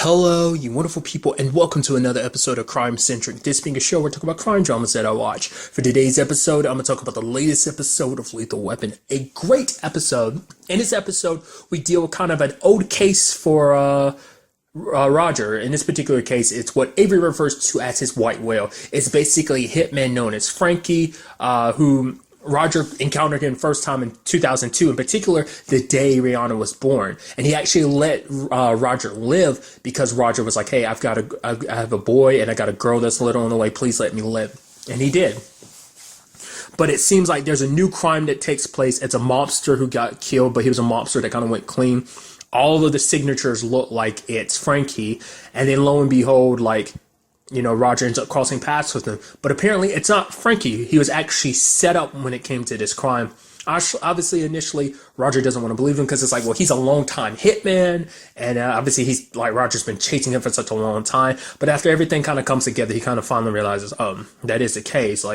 Hello, you wonderful people, and welcome to another episode of Crime Centric. This being a show where we talk about crime dramas that I watch. For today's episode, I'm going to talk about the latest episode of Lethal Weapon. A great episode. In this episode, we deal with kind of an old case for Roger. In this particular case, it's what Avery refers to as his white whale. It's basically a hitman known as Frankie, who Roger encountered him first time in 2002, in particular, the day Rihanna was born. And he actually let Roger live because Roger was like, hey, I have a boy and I got a girl that's little on the way. Please let me live. And he did. But it seems like there's a new crime that takes place. It's a mobster who got killed, but he was a mobster that kind of went clean. All of the signatures look like it's Frankie. And then lo and behold, Roger ends up crossing paths with him. But apparently it's not Frankie. He was actually set up when it came to this crime. Obviously, initially, Roger doesn't want to believe him because it's like, well, he's a long-time hitman. And obviously, he's like, Roger's been chasing him for such a long time. But after everything kind of comes together, he kind of finally realizes, that is the case.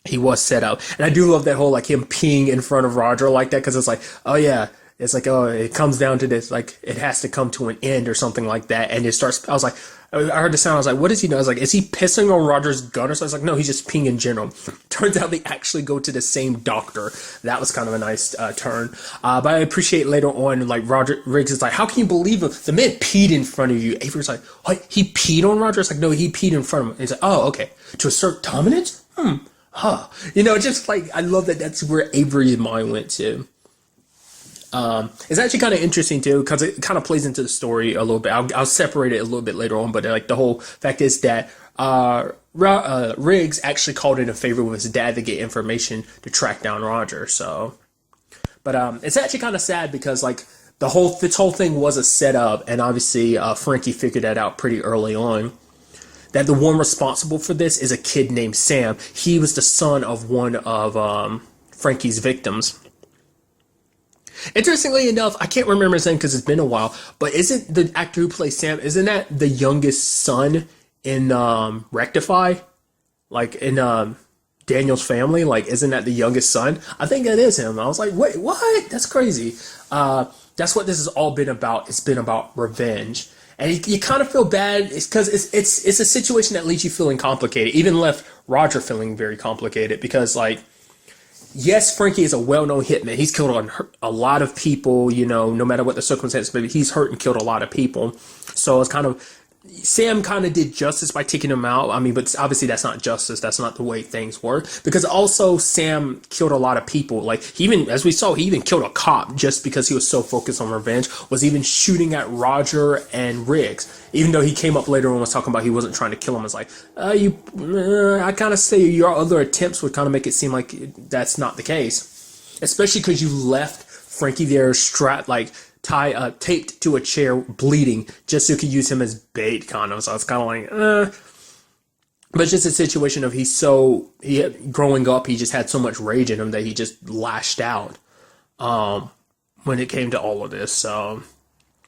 He was set up. And I do love that whole, him peeing in front of Roger like that because it's like, oh, yeah. It's like, oh, it comes down to this, it has to come to an end or something like that. And it starts, I heard the sound, I was like, what does he know? I was like, is he pissing on Roger's gun or something? I was like, no, he's just peeing in general. Turns out they actually go to the same doctor. That was kind of a nice turn. But I appreciate later on, Roger Riggs is like, how can you believe him? The man peed in front of you. Avery's like, what? He peed on Roger? It's like, no, he peed in front of him. He's like, oh, okay. To assert dominance? Huh. I love that that's where Avery's mind went to. It's actually kind of interesting too because it kind of plays into the story a little bit. I'll separate it a little bit later on, but the whole fact is that Riggs actually called in a favor with his dad to get information to track down Roger. But it's actually kind of sad because this whole thing was a setup, and obviously Frankie figured that out pretty early on. That the one responsible for this is a kid named Sam. He was the son of one of Frankie's victims. Interestingly enough, I can't remember his name because it's been a while, but isn't the actor who plays Sam, isn't that the youngest son in Rectify? In Daniel's Family? Isn't that the youngest son? I think that is him. I was like, wait, what? That's crazy. That's what this has all been about. It's been about revenge. And you kind of feel bad because it's a situation that leaves you feeling complicated, even left Roger feeling very complicated because, yes, Frankie is a well-known hitman. He's killed a lot of people, no matter what the circumstances, but he's hurt and killed a lot of people. So it's Sam kind of did justice by taking him out. I mean, but obviously that's not justice. That's not the way things work. Because also Sam killed a lot of people. He even killed a cop just because he was so focused on revenge, was even shooting at Roger and Riggs. Even though he came up later and was talking about he wasn't trying to kill him. It's like, I kind of say your other attempts would kind of make it seem like that's not the case. Especially because you left Frankie there strapped, taped to a chair, bleeding, just so you could use him as bait, kind of. So it's kind of but it's just a situation of growing up, he just had so much rage in him that he just lashed out when it came to all of this. So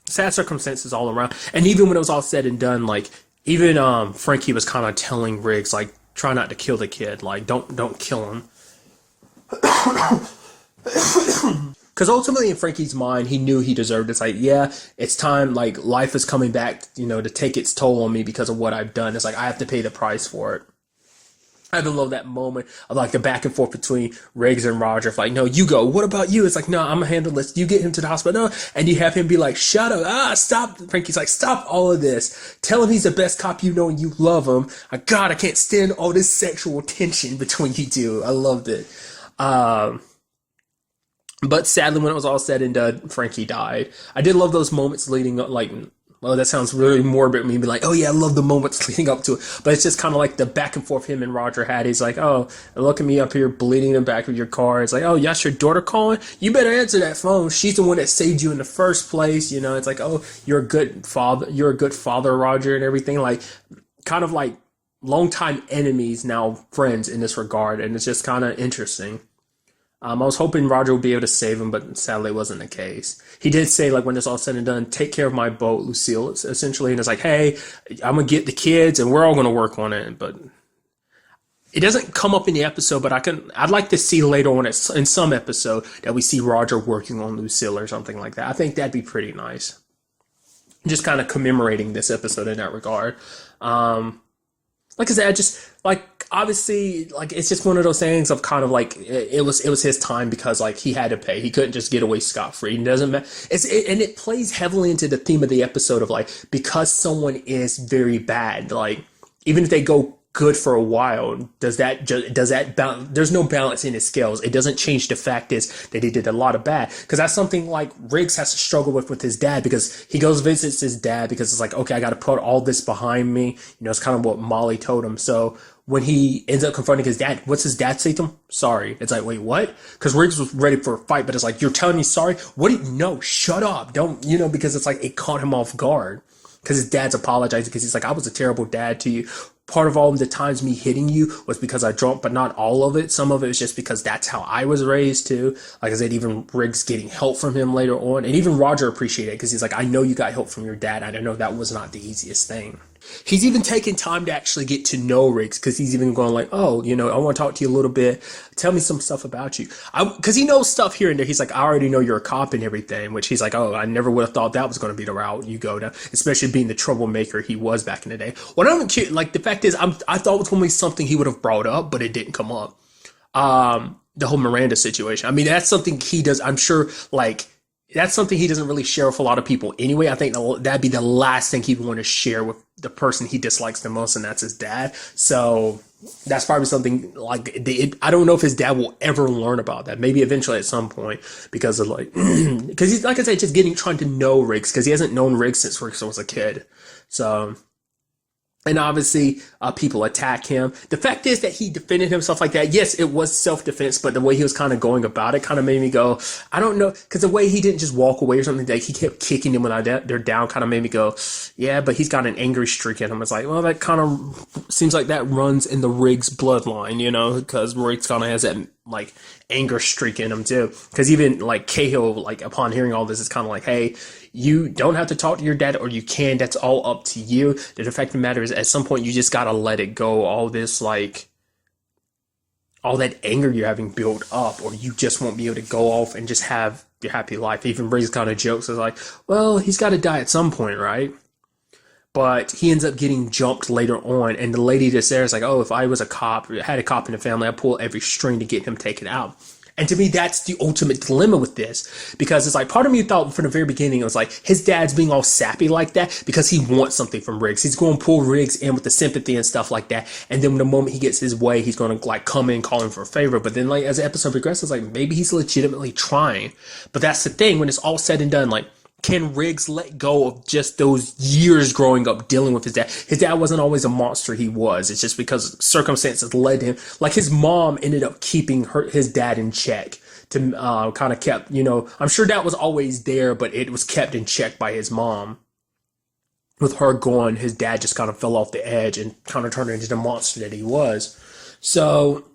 sad circumstances all around. And even when it was all said and done, even Frankie was kind of telling Riggs, try not to kill the kid, don't kill him. Because ultimately, in Frankie's mind, he knew he deserved it. It's it's time. Life is coming back, to take its toll on me because of what I've done. It's I have to pay the price for it. I love that moment of the back and forth between Riggs and Roger. No, you go. What about you? It's no, I'm gonna handle this. You get him to the hospital. No. And you have him be shut up. Stop. Frankie's stop all of this. Tell him he's the best cop you know and you love him. God, I can't stand all this sexual tension between you two. I loved it. But sadly, when it was all said and done, Frankie died. I did love those moments leading up, that sounds really morbid, me be oh yeah, I love the moments leading up to it. But it's just kind of the back and forth him and Roger had. He's oh, look at me up here bleeding in the back of your car. It's oh, that's your daughter calling? You better answer that phone. She's the one that saved you in the first place. It's oh, you're a good father, Roger, and everything. Kind of longtime enemies, now friends in this regard. And it's just kind of interesting. I was hoping Roger would be able to save him, but sadly it wasn't the case. He did say, when it's all said and done, take care of my boat, Lucille, essentially. And it's hey, I'm going to get the kids and we're all going to work on it. But it doesn't come up in the episode, but I'd like to see later on in some episode that we see Roger working on Lucille or something like that. I think that'd be pretty nice. just kind of commemorating this episode in that regard. Um, like I said, I just like obviously like it's just one of those things of kind of like it was his time because like he had to pay. He couldn't just get away scot free. It doesn't matter. And it plays heavily into the theme of the episode of like because someone is very bad, like even if they go good for a while, there's no balance in his scales. It doesn't change the fact is that he did a lot of bad, because that's something like Riggs has to struggle with his dad, because he goes visits his dad because it's like, okay, I got to put all this behind me. It's kind of what Molly told him. So when he ends up confronting his dad, what's his dad say to him? Sorry. It's like, wait, what? Because Riggs was ready for a fight, but it's like, you're telling me sorry? What? No, shut up. Don't, because it's like it caught him off guard because his dad's apologizing because he's like, I was a terrible dad to you. Part of all of the times me hitting you was because I drunk, but not all of it. Some of it was just because that's how I was raised too. Like I said, even Riggs getting help from him later on, and even Roger appreciated it because he's like, I know you got help from your dad. I know that was not the easiest thing. He's even taking time to actually get to know Riggs, because he's even going like, oh, I want to talk to you a little bit. Tell me some stuff about you. Because he knows stuff here and there. He's like, I already know you're a cop and everything, which he's like, oh, I never would have thought that was going to be the route you go down, especially being the troublemaker he was back in the day. What I'm curious, like the fact is, I thought it was going to be something he would have brought up, but it didn't come up. The whole Miranda situation. I mean, that's something he does. I'm sure, like, that's something he doesn't really share with a lot of people anyway. I think that'd be the last thing he'd want to share with the person he dislikes the most, and that's his dad. So that's probably something like I don't know if his dad will ever learn about that. Maybe eventually at some point, because of like, because he's, like I said, just trying to know Riggs, because he hasn't known Riggs since Riggs was a kid. So. And obviously, people attack him. The fact is that he defended himself like that. Yes, it was self-defense, but the way he was kind of going about it kind of made me go, I don't know. Because the way he didn't just walk away or something, like he kept kicking them when they're down, kind of made me go, yeah, but he's got an angry streak in him. It's like, well, that kind of seems like that runs in the Riggs bloodline, because Riggs kind of has that, like, anger streak in him too. Because even like Cahill, like upon hearing all this, is kind of like, hey, you don't have to talk to your dad, or you can. That's all up to you. The fact of the matter is, at some point, you just gotta let it go. All this, like, all that anger you're having built up, or you just won't be able to go off and just have your happy life. Even Briggs kind of jokes, is like, well, he's got to die at some point, right? But he ends up getting jumped later on, and the lady just there is like, oh, if I was a cop, or had a cop in the family, I'd pull every string to get him taken out. And to me, that's the ultimate dilemma with this, because it's like, part of me thought from the very beginning, it was like, his dad's being all sappy like that because he wants something from Riggs. He's going to pull Riggs in with the sympathy and stuff like that. And then the moment he gets his way, he's going to like come in, call him for a favor. But then like as the episode progresses, like maybe he's legitimately trying. But that's the thing, when it's all said and done, like, can Riggs let go of just those years growing up dealing with his dad? His dad wasn't always a monster. He was. It's just because circumstances led him. Like his mom ended up keeping his dad in check to kind of kept, I'm sure that was always there, but it was kept in check by his mom. With her gone, his dad just kind of fell off the edge and kind of turned into the monster that he was. So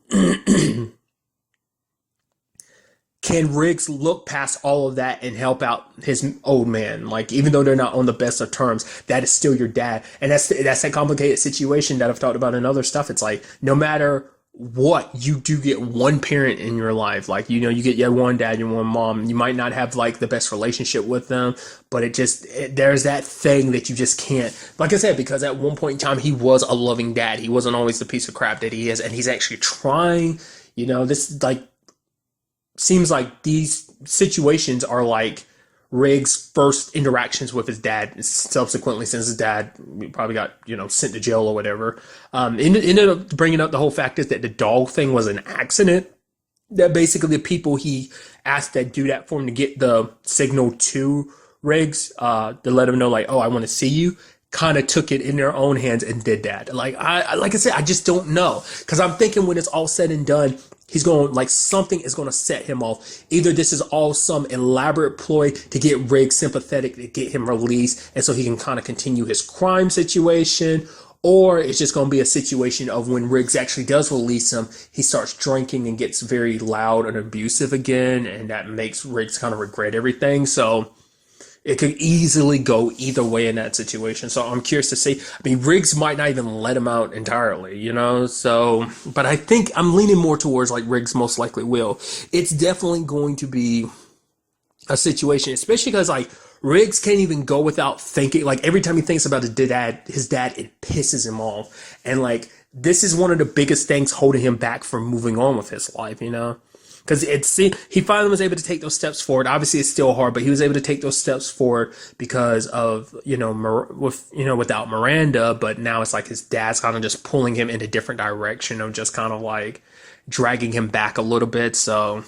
can Riggs look past all of that and help out his old man? Like, even though they're not on the best of terms, that is still your dad. And that's that complicated situation that I've talked about in other stuff. It's like, no matter what, you do get one parent in your life. Like, you get your one dad, your one mom. You might not have like the best relationship with them, but there's that thing that you just can't, like I said, because at one point in time, he was a loving dad. He wasn't always the piece of crap that he is. And he's actually trying, this like, seems like these situations are like Riggs' first interactions with his dad, subsequently, since his dad probably got, sent to jail or whatever. Ended up bringing up the whole fact is that the dog thing was an accident. That basically the people he asked that do that for him to get the signal to Riggs, to let him know, like, oh, I want to see you, kind of took it in their own hands and did that. Like I said, I just don't know. Because I'm thinking when it's all said and done, he's going, like, something is going to set him off. Either this is all some elaborate ploy to get Riggs sympathetic, to get him released, and so he can kind of continue his crime situation, or it's just going to be a situation of when Riggs actually does release him, he starts drinking and gets very loud and abusive again, and that makes Riggs kind of regret everything. So it could easily go either way in that situation. So I'm curious to see. I mean, Riggs might not even let him out entirely, So, but I think I'm leaning more towards like Riggs most likely will. It's definitely going to be a situation, especially because like Riggs can't even go without thinking. Like every time he thinks about his dad, it pisses him off. And like this is one of the biggest things holding him back from moving on with his life, you know? Because he finally was able to take those steps forward. Obviously, it's still hard, but he was able to take those steps forward because of without Miranda. But now it's like his dad's kind of just pulling him in a different direction of just kind of like dragging him back a little bit. So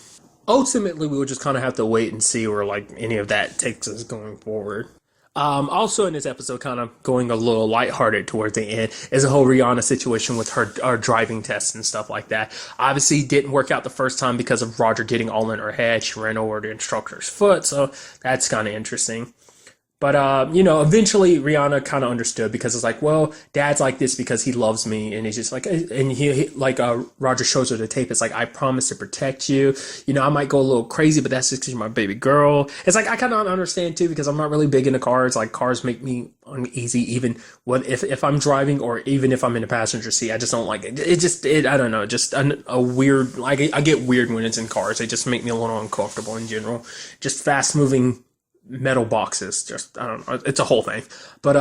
ultimately, we will just kind of have to wait and see where like any of that takes us going forward. Also in this episode, kind of going a little lighthearted towards the end, is a whole Rihanna situation with her driving tests and stuff like that. Obviously, didn't work out the first time because of Roger getting all in her head. She ran over the instructor's foot, so that's kind of interesting. But, eventually Rihanna kind of understood because it's like, well, dad's like this because he loves me. And he's just like, and Roger shows her the tape. It's like, I promise to protect you. You know, I might go a little crazy, but that's just because you're my baby girl. It's like, I kind of understand too, because I'm not really big into cars. Like cars make me uneasy, even if I'm driving or even if I'm in the passenger seat. I just don't like it. I don't know, just a weird, like I get weird when it's in cars. They just make me a little uncomfortable in general. Just fast moving metal boxes, just I don't know, it's a whole thing. But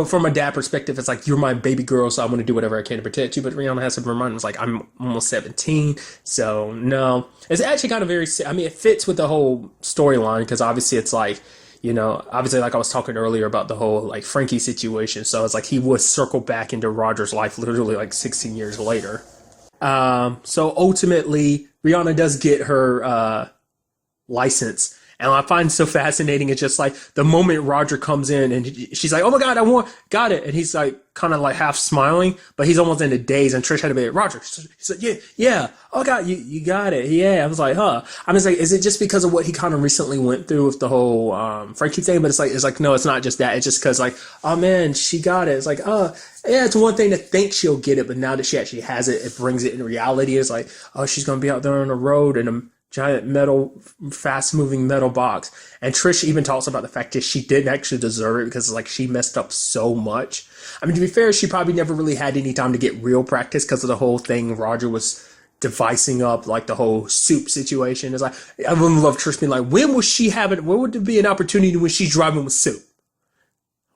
from a dad perspective, it's like, you're my baby girl, so I'm going to do whatever I can to protect you. But Rihanna has to remind him, it's like, I'm almost 17, so no. It's actually kind of it fits with the whole storyline, because obviously it's like, obviously like I was talking earlier about the whole like Frankie situation, so it's like he would circle back into Roger's life literally like 16 years later. So ultimately, Rihanna does get her license. And what I find so fascinating is just like the moment Roger comes in and she's like, oh my God, got it. And he's like kind of like half smiling, but he's almost in a daze. And Trish had to be like, Roger. He's like, yeah. Oh God, you got it. Yeah. I was like, huh. I was like, is it just because of what he kind of recently went through with the whole Frankie thing? But it's like, no, it's not just that. It's just because like, oh man, she got it. It's like, yeah, it's one thing to think she'll get it, but now that she actually has it, it brings it in reality. It's like, oh, she's going to be out there on the road and giant metal, fast-moving metal box. And Trish even talks about the fact that she didn't actually deserve it because like she messed up so much. I mean, to be fair, she probably never really had any time to get real practice because of the whole thing Roger was devising up, like the whole soup situation. It's like, I would love Trish being like, when would there be an opportunity when she's driving with soup?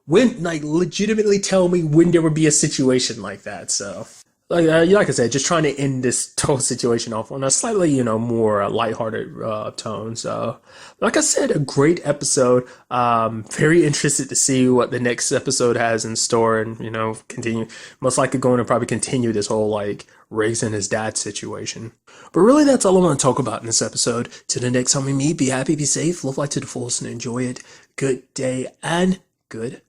When, like, legitimately tell me when there would be a situation like that. So like I said, just trying to end this whole situation off on a slightly, more lighthearted tone. So, like I said, a great episode. Very interested to see what the next episode has in store, and continue. Most likely going to probably continue this whole like Riggs and his dad situation. But really, that's all I want to talk about in this episode. Till the next time we meet, be happy, be safe, live life to the fullest, and enjoy it. Good day and good